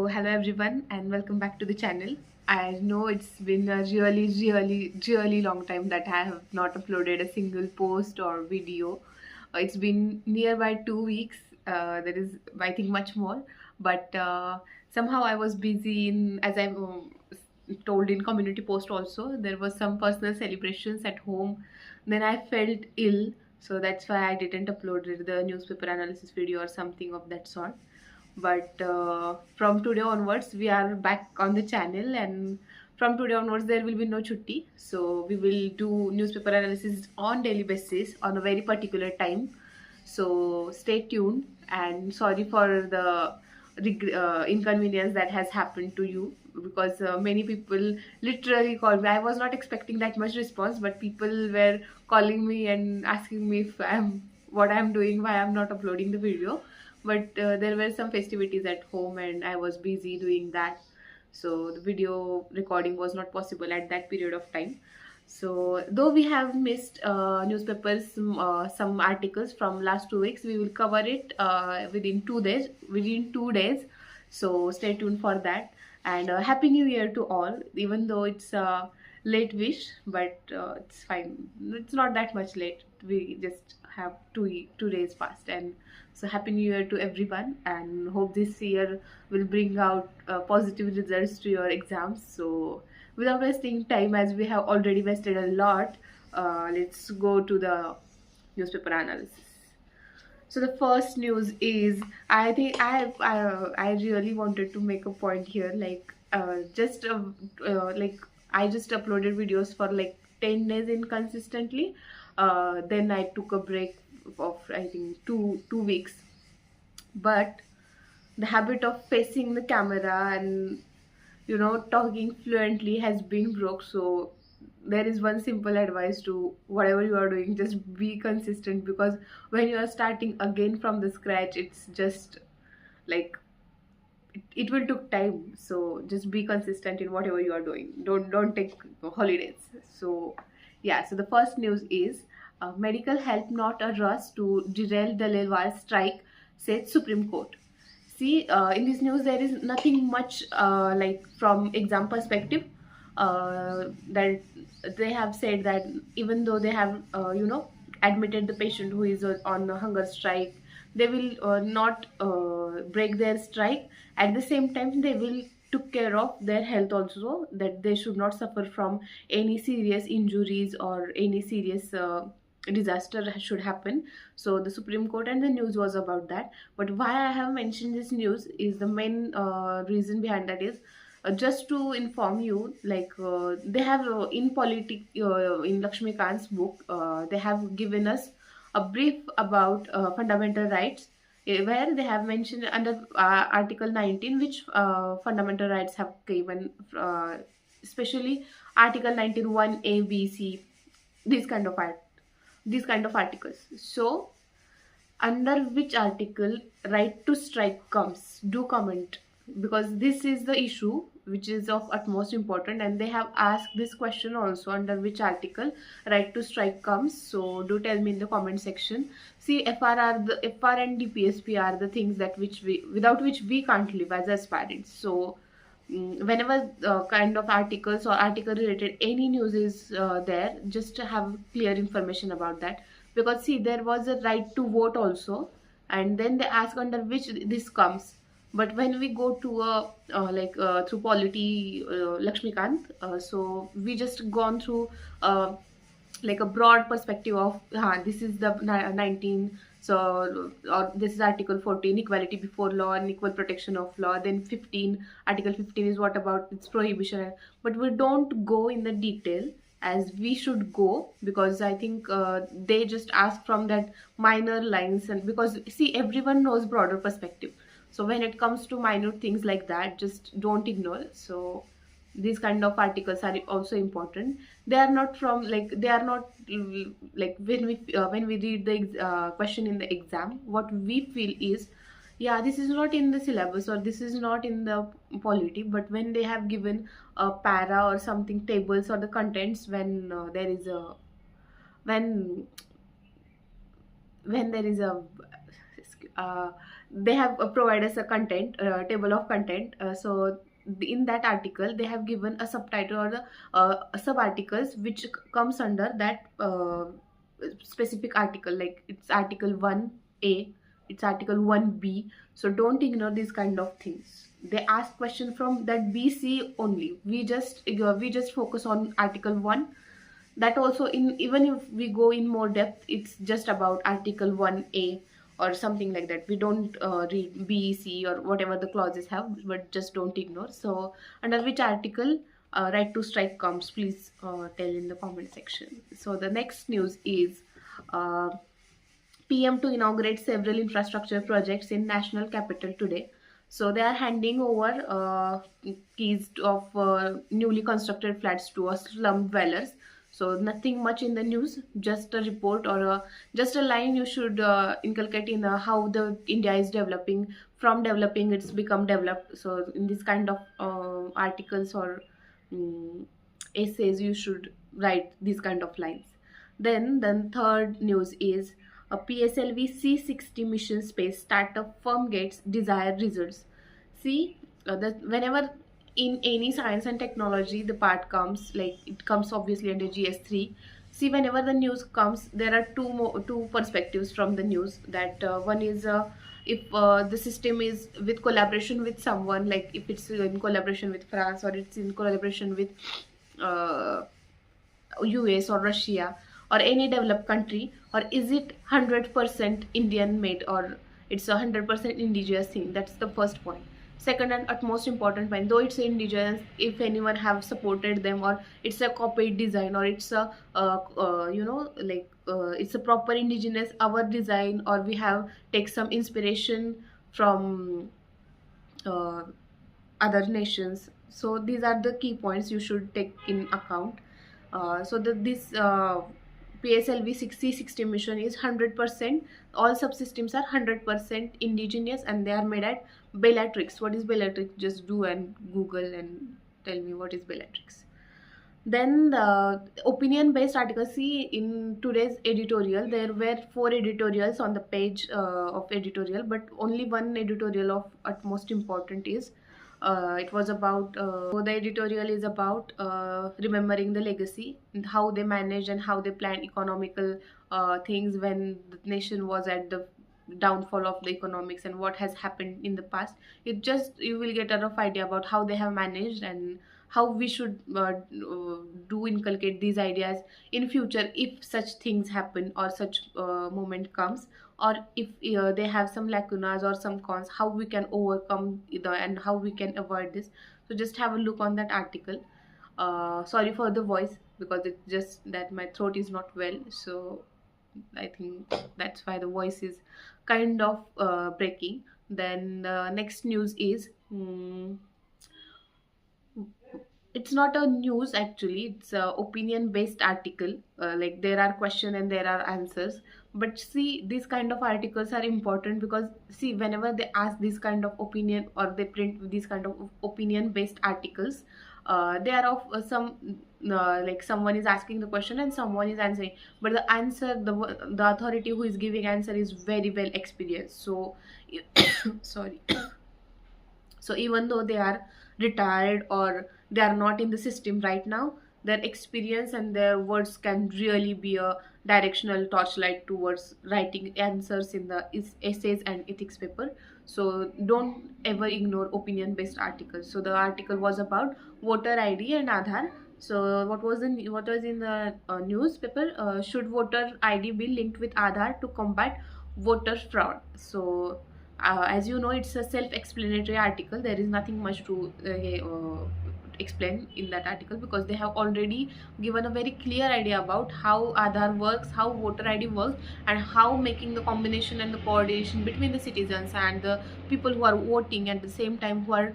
So hello everyone and welcome back to the channel. I know it's been a really long time that I have not uploaded a single post or video. It's been nearby 2 weeks. That is, I think, much more. But somehow I was busy in, as I told in community post also, there was some personal celebrations at home. Then I felt ill, so that's why I didn't upload the newspaper analysis video or something of that sort. But from today onwards we are back on the channel, and from today onwards there will be no chutti, so we will do newspaper analysis on daily basis on a very particular time. So stay tuned, and sorry for the inconvenience that has happened to you, because many people literally called me. I was not expecting that much response, but people were calling me and asking me if I'm what I'm doing, why I'm not uploading the video. But there were some festivities at home and I was busy doing that, so the video recording was not possible at that period of time. So though we have missed newspapers, some articles from last 2 weeks, we will cover it within 2 days. So stay tuned for that. And happy new year to all, even though it's late wish, but it's fine, it's not that much late. We just have 2 days past, and so happy new year to everyone, and hope this year will bring out positive results to your exams. So without wasting time, as we have already wasted a lot, let's go to the newspaper analysis. So the first news is, I think I really wanted to make a point here, like like I just uploaded videos for like 10 days inconsistently. Then I took a break of, I think, two weeks. But the habit of facing the camera and talking fluently has been broke. So there is one simple advice to whatever you are doing: just be consistent, because when you are starting again from the scratch, it's just like it will take time. So just be consistent in whatever you are doing. Don't take holidays. So yeah, so the first news is, medical help not a rush to derail the Lelwal strike, said Supreme Court. See, in this news there is nothing much like from exam perspective. That they have said that even though they have admitted the patient who is on a hunger strike, they will not break their strike. At the same time, they will took care of their health also, that they should not suffer from any serious injuries or any serious disaster should happen. So the Supreme Court, and the news was about that. But why I have mentioned this news is, the main reason behind that is, just to inform you, like they have in Lakshmi Kant's book, they have given us a brief about fundamental rights, where they have mentioned under Article 19 which fundamental rights have given, especially Article 19(1) A, B, C, these kind of articles. So under which article right to strike comes? Do comment, because this is the issue which is of utmost important, and they have asked this question also: under which article right to strike comes? So do tell me in the comment section. See, FR and DPSP are the things that without which we can't live as aspirants. So whenever kind of articles or article related any news is there, just to have clear information about that. Because see, there was a right to vote also, and then they ask under which this comes. But when we go to a through polity, Lakshmikant, so we just gone through like a broad perspective of, this is the 19, so or this is Article 14, equality before law and equal protection of law. Then 15, Article 15 is what about its prohibition. But we don't go in the detail as we should go, because I think they just ask from that minor lines. And because see, everyone knows broader perspective, so when it comes to minor things like that, just don't ignore. So these kind of articles are also important. They are not from, like, they are not like when we read the question in the exam, what we feel is, yeah, this is not in the syllabus or this is not in the polity. But when they have given a para or something, tables or the contents, when there is a when when there is a uh, they have provided us a content table of content. So in that article they have given a subtitle or the sub articles which comes under that specific article, like it's article 1A, it's article 1B. So don't ignore these kind of things. They ask question from that BC only. We just focus on article 1. That also, in even if we go in more depth, it's just about article 1A or something like that. We don't read B, C, or whatever the clauses have, but just don't ignore. So under which article right to strike comes, please tell in the comment section. So the next news is uh, PM to inaugurate several infrastructure projects in national capital today. So they are handing over keys of newly constructed flats to a slum dwellers. So nothing much in the news, just a report or just a line you should inculcate in how the India is developing. From developing, it's become developed. So in this kind of articles or um, essays, you should write these kind of lines. Then third news is a PSLV C60 mission space startup firm gets desired results. See, that whenever in any science and technology the part comes, like it comes obviously under GS3. See, whenever the news comes, there are two perspectives from the news. That one is if the system is with collaboration with someone, like if it's in collaboration with France or it's in collaboration with uh, US or Russia or any developed country, or is it 100% Indian made, or it's 100% indigenous thing? That's the first point. Second and utmost important point, though it's indigenous, if anyone have supported them, or it's a copied design, or it's a it's a proper indigenous our design, or we have take some inspiration from uh, other nations. So these are the key points you should take in account. So that this PSLV 6060 mission is 100%. All subsystems are 100% indigenous, and they are made at Bellatrix. What is Bellatrix? Just do and Google and tell me what is Bellatrix. Then the opinion based article. See, in today's editorial, there were four editorials on the page of editorial, but only one editorial of utmost important is it was about the editorial is about remembering the legacy, and how they managed and how they planned economical things when the nation was at the downfall of the economics, and what has happened in the past. It just, you will get a rough idea about how they have managed and how we should do inculcate these ideas in future if such things happen or such moment comes, or if they have some lacunas or some cons, how we can overcome the and how we can avoid this. So just have a look on that article. Sorry for the voice, because it's just that my throat is not well, so I think that's why the voice is kind of breaking. Then the next news is it's not a news actually, it's a opinion based article. Like there are question and there are answers, but see, these kind of articles are important because, see, whenever they ask this kind of opinion or they print these kind of opinion based articles, they are of some like someone is asking the question and someone is answering, but the answer, the authority who is giving answer is very well experienced. So sorry. So even though they are retired or they are not in the system right now, their experience and their words can really be a directional torchlight towards writing answers in the essays and ethics paper. So don't ever ignore opinion based articles. So the article was about voter ID and Aadhar. So what was in the newspaper? Should voter ID be linked with Aadhar to combat voter fraud? So as you know, it's a self-explanatory article. There is nothing much to explain in that article, because they have already given a very clear idea about how Aadhar works, how voter ID works, and how making the combination and the coordination between the citizens and the people who are voting at the same time, who are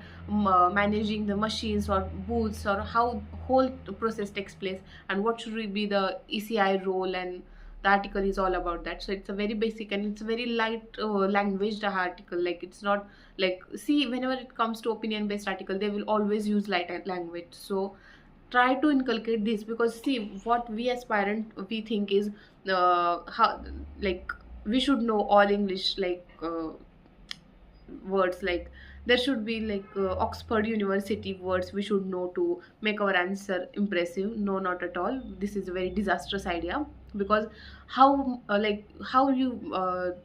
managing the machines or booths, or how whole process takes place, and what should be the ECI role. And the article is all about that. So it's a very basic and it's a very light language article. Like it's not like, see, whenever it comes to opinion based article, they will always use light language. So try to inculcate this, because see, what we aspirant we think is how, like, we should know all English, like words like there should be like Oxford University words we should know to make our answer impressive. No, not at all. This is a very disastrous idea, because how you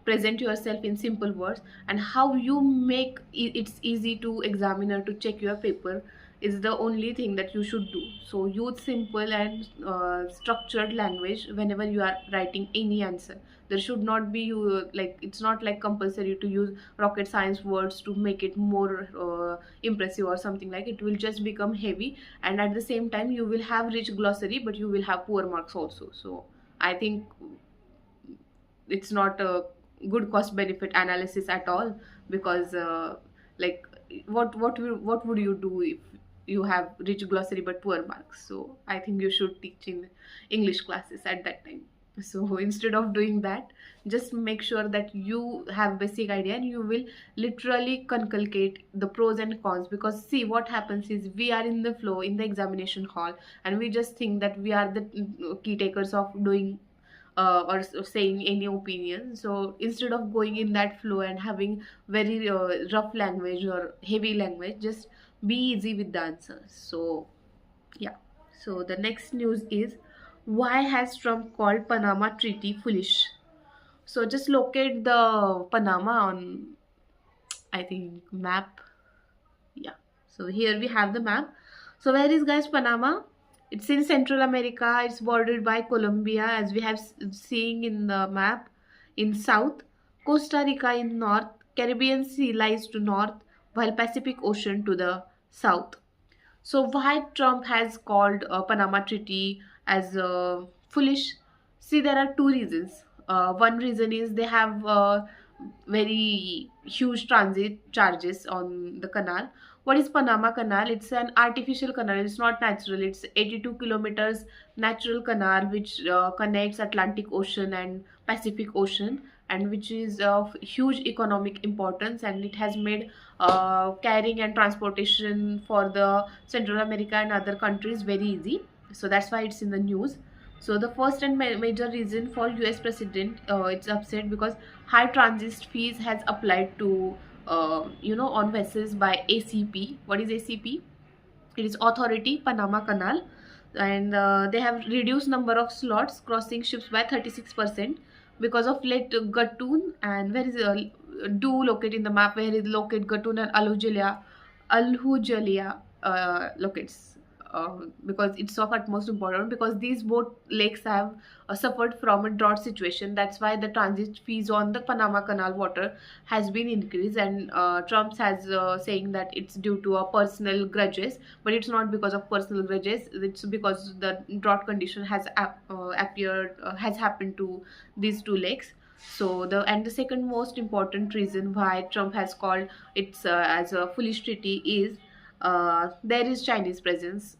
present yourself in simple words, and how you make it's easy to examiner to check your paper is the only thing that you should do. So use simple and structured language whenever you are writing any answer. There should not be you like it's not like compulsory to use rocket science words to make it more impressive or something. Like it will just become heavy, and at the same time you will have rich glossary but you will have poor marks also. So I think it's not a good cost benefit analysis at all, because like what would you do if you have rich glossary but poor marks? So I think you should teach in English classes at that time. So instead of doing that, just make sure that you have basic idea and you will literally conculcate the pros and cons. Because see, what happens is we are in the flow in the examination hall, and we just think that we are the key takers of doing or saying any opinion. So instead of going in that flow and having very rough language or heavy language, just be easy with the answers. So yeah. So the next news is, why has Trump called Panama Treaty foolish? So just locate the Panama on, I think, map. Yeah. So here we have the map. So where is, guys, Panama? It's in Central America. It's bordered by Colombia, as we have seeing in the map, in south, Costa Rica in north, Caribbean Sea lies to north, while Pacific Ocean to the south. So why Trump has called Panama Treaty as foolish? See, there are two reasons. One reason is they have very huge transit charges on the canal. What is Panama Canal? It's an artificial canal. It's not natural. It's 82 kilometers natural canal which connects Atlantic Ocean and Pacific Ocean, and which is of huge economic importance, and it has made carrying and transportation for the Central America and other countries very easy. So that's why it's in the news. So the first and major reason for US president it's upset because high transit fees has applied to on vessels by ACP. What is ACP? It is Authority Panama Canal, and they have reduced number of slots crossing ships by 36% because of late Gatun. And where is do locate in the map where is locate Gatun and Alhujalia locates, because it's of utmost importance, because these both lakes have suffered from a drought situation. That's why the transit fees on the Panama Canal water has been increased, and Trump has saying that it's due to a personal grudges, but it's not because of personal grudges. It's because the drought condition has appeared has happened to these two lakes. So the second most important reason why Trump has called it as a foolish treaty is there is Chinese presence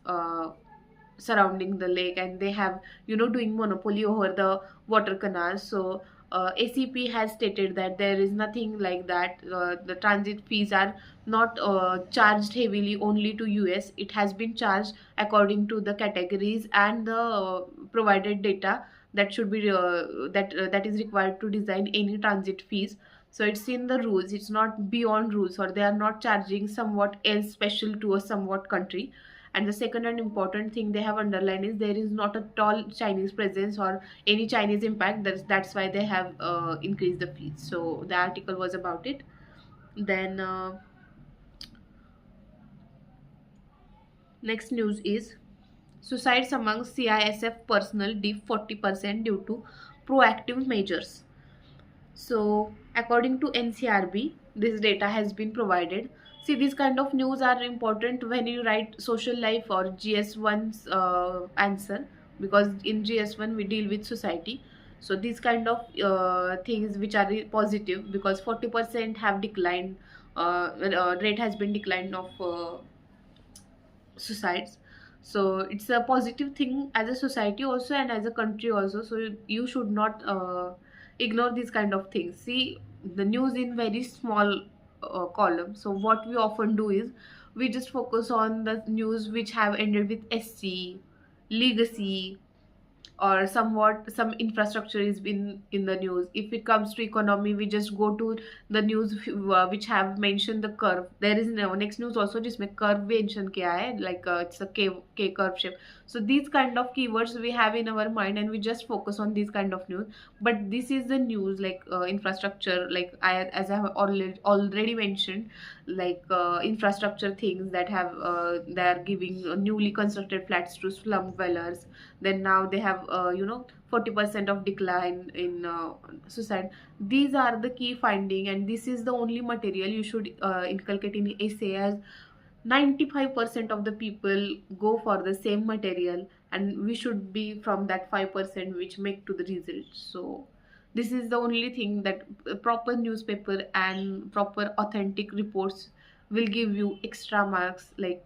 surrounding the lake, and they have doing monopoly over the water canal. So ACP has stated that there is nothing like that. The transit fees are not charged heavily only to US. It has been charged according to the categories and the provided data that should be that is required to design any transit fees. So it's in the rules, it's not beyond rules, or they are not charging somewhat else special to a somewhat country. And the second and important thing they have underlined is there is not at all Chinese presence or any Chinese impact. That's why they have increased the fees. So the article was about it. Then next news is, suicides among CISF personnel dip 40% due to proactive measures. So, according to NCRB, this data has been provided. See, these kind of news are important when you write social life or GS1's answer, because in GS1 we deal with society. So, these kind of things which are positive, because 40% have declined, rate has been declined of suicides. So it's a positive thing as a society also and as a country also. So you should not ignore these kind of things. See the news in very small column. So what we often do is we just focus on the news which have ended with SC, legacy, or somewhat some infrastructure is in the news. If it comes to economy, we just go to the news which have mentioned the curve. There is no next news also जिसमें curve mention किया है, like it's a K curve shape. So these kind of keywords we have in our mind, and we just focus on these kind of news. But this is the news like infrastructure, like I, as I have already mentioned, like infrastructure things that have they are giving newly constructed flats to slum dwellers. Then now they have 40% of decline in suicide. These are the key finding, and this is the only material you should inculcate in essay, as 95% of the people go for the same material, and we should be from that 5% which make to the result. So this is the only thing that proper newspaper and proper authentic reports will give you extra marks, like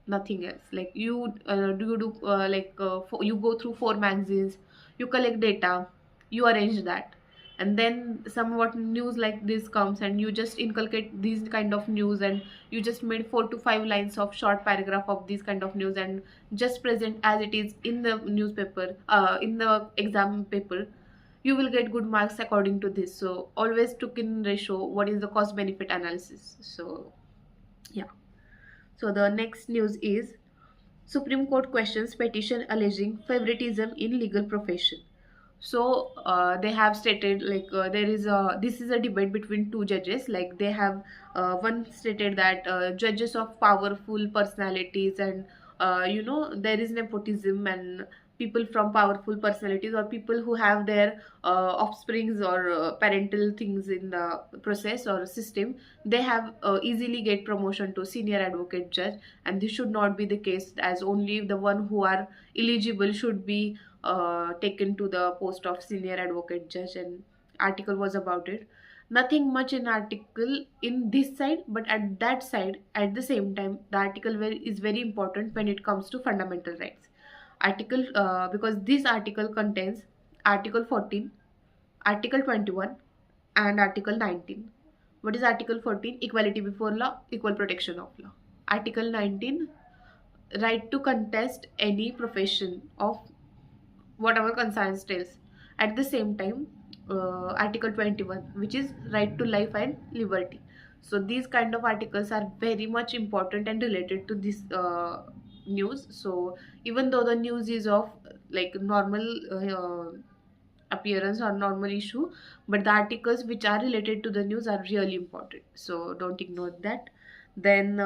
nothing else. Like you you go through 4 magazines, you collect data, you arrange that, and then somewhat news like this comes, and you just inculcate these kind of news, and you just made 4 to 5 lines of short paragraph of this kind of news, and just present as it is in the newspaper, in the exam paper. You will get good marks according to this. So always took in ratio what is the cost benefit analysis. So yeah. So the next news is Supreme Court questions petition alleging favoritism in legal profession. So they have stated like there is a this is a debate between two judges. Like they have one stated that judges of powerful personalities, and there is nepotism, and people from powerful personalities, or people who have their offsprings or parental things in the process or system, they have easily get promotion to senior advocate judge. And this should not be the case, as only the one who are eligible should be taken to the post of senior advocate judge. And article was about it. Nothing much in article in this side, but at that side at the same time the article is very important when it comes to fundamental rights. Article because this article contains article 14, article 21, and article 19. What is article 14? Equality before law, equal protection of law. Article 19, right to contest any profession of whatever conscience tells. At the same time, article 21, which is right to life and liberty. So these kind of articles are very much important and related to this news. So even though the news is of like normal appearance or normal issue, but the articles which are related to the news are really important, so don't ignore that. Then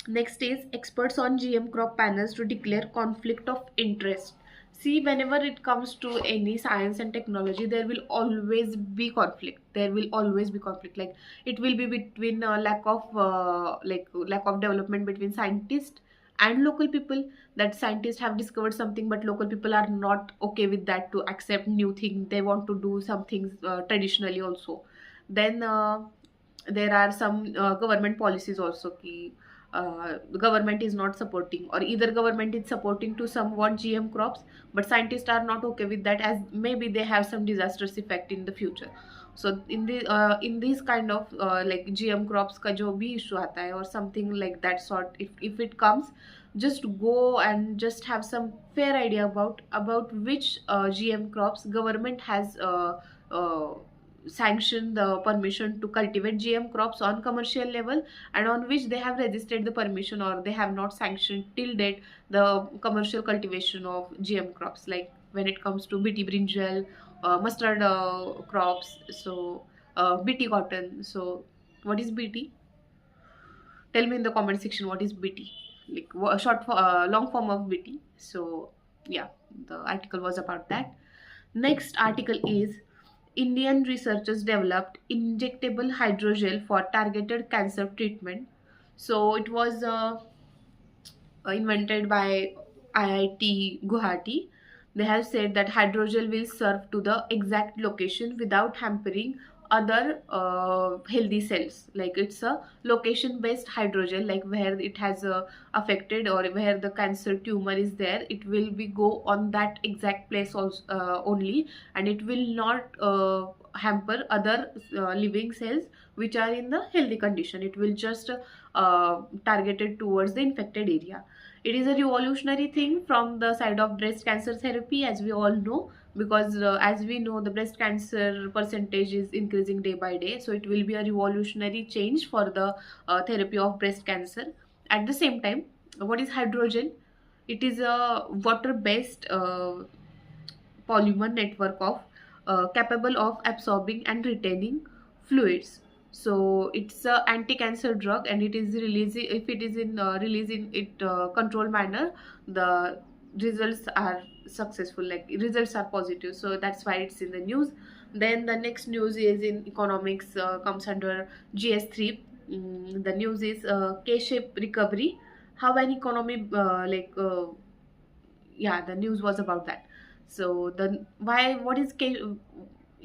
next is experts on GM crop panels to declare conflict of interest. See, whenever it comes to any science and technology, there will always be conflict. There will always be conflict. Like it will be between lack of development between scientists and local people. That scientists have discovered something, but local people are not okay with that to accept new thing. They want to do some things traditionally also. Then there are some government policies also ki the government is not supporting, or either government is supporting to somewhat GM crops, but scientists are not okay with that, as maybe they have some disastrous effect in the future. So in these kind of like GM crops का जो भी issue आता है or something like that sort, if it comes, just go and just have some fair idea about which GM crops government has sanctioned the permission to cultivate GM crops on commercial level, and on which they have registered the permission, or they have not sanctioned till date the commercial cultivation of GM crops. Like when it comes to BT brinjal, mustard crops, so BT cotton. So what is BT? Tell me in the comment section what is BT, like long form of BT. So yeah, the article was about that. Next article is Indian researchers developed injectable hydrogel for targeted cancer treatment. So it was invented by IIT Guwahati. They have said that hydrogel will serve to the exact location without hampering other healthy cells. Like it's a location based hydrogel, like where it has affected or where the cancer tumor is there, it will be go on that exact place also, only, and it will not hamper other living cells which are in the healthy condition. It will just targeted towards the infected area. It is a revolutionary thing from the side of breast cancer therapy, as we all know, because as we know, the breast cancer percentage is increasing day by day. So it will be a revolutionary change for the therapy of breast cancer. At the same time, what is hydrogen? It is a water-based polymer network of capable of absorbing and retaining fluids. So it's a anti-cancer drug, and it is releasing, if it is in released in it controlled manner, the results are successful, like results are positive. So that's why it's in the news. Then the next news is in economics, comes under GS3. The news is K-shape recovery, how an economy yeah, the news was about that. So the why what is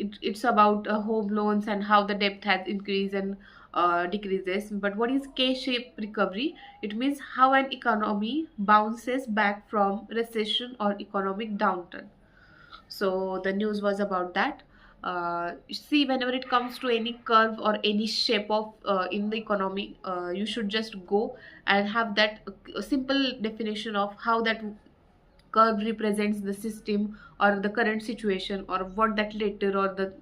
it's about home loans and how the debt has increased and decreases. But what is K-shaped recovery? It means how an economy bounces back from recession or economic downturn. So the news was about that. See, whenever it comes to any curve or any shape of in the economy, you should just go and have that simple definition of how that curve represents the system or the current situation, or what that letter or the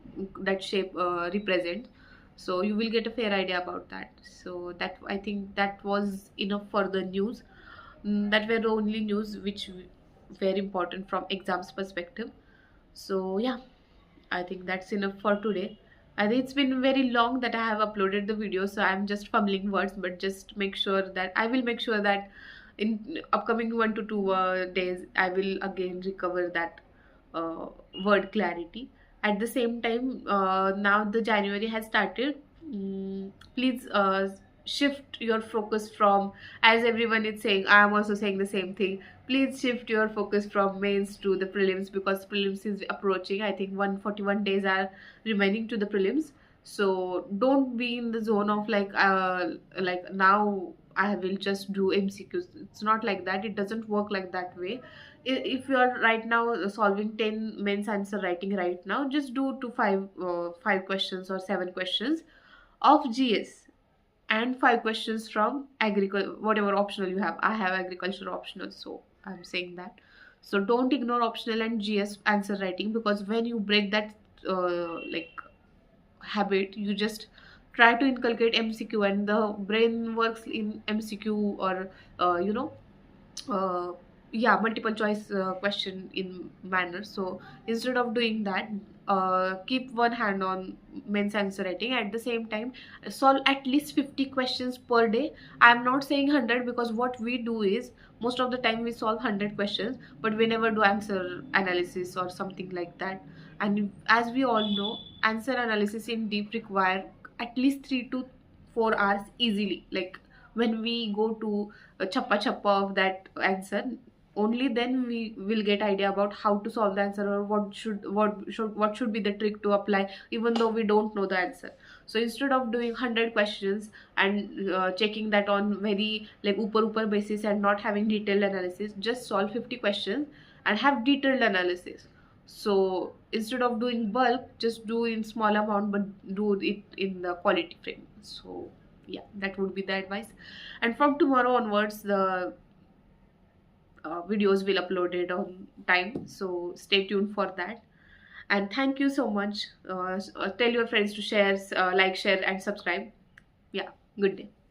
that shape represents. So you will get a fair idea about that. So that, I think that was enough for the news. That were the only news which were important from exams perspective. So yeah, I think that's enough for today. I think it's been very long that I have uploaded the video, so I'm just fumbling words, but just make sure that I will make sure that in upcoming 1 to 2 days, I will again recover that uh, word clarity. At the same time, now the January has started. Please shift your focus from, as everyone is saying, I am also saying the same thing. Please shift your focus from mains to the prelims, because prelims is approaching. I think 141 days are remaining to the prelims. So don't be in the zone of like now I will just do MCQs. It's not like that. It doesn't work like that way. If you are right now solving 10 mains answer writing right now, just do to five questions or 7 questions of GS, and 5 questions from agriculture, whatever optional you have. I have agriculture optional, so I'm saying that. So don't ignore optional and GS answer writing, because when you break that like habit, you just try to inculcate MCQ, and the brain works in MCQ, or you know, uh, yeah, multiple choice question in manner. So instead of doing that, keep one hand on men's answer writing. At the same time, solve at least 50 questions per day. I'm not saying 100, because what we do is most of the time we solve 100 questions, but we never do answer analysis or something like that. And as we all know, answer analysis in deep require at least 3 to 4 hours easily. Like when we go to chappa chappa of that answer, only then we will get idea about how to solve the answer, or what should be the trick to apply, even though we don't know the answer. So instead of doing 100 questions and checking that on very like upper basis and not having detailed analysis, just solve 50 questions and have detailed analysis. So instead of doing bulk, just do in small amount, but do it in the quality frame. So yeah, that would be the advice. And from tomorrow onwards, the videos will uploaded on time, so stay tuned for that. And thank you so much. Tell your friends to share, like, share and subscribe. Yeah, good day.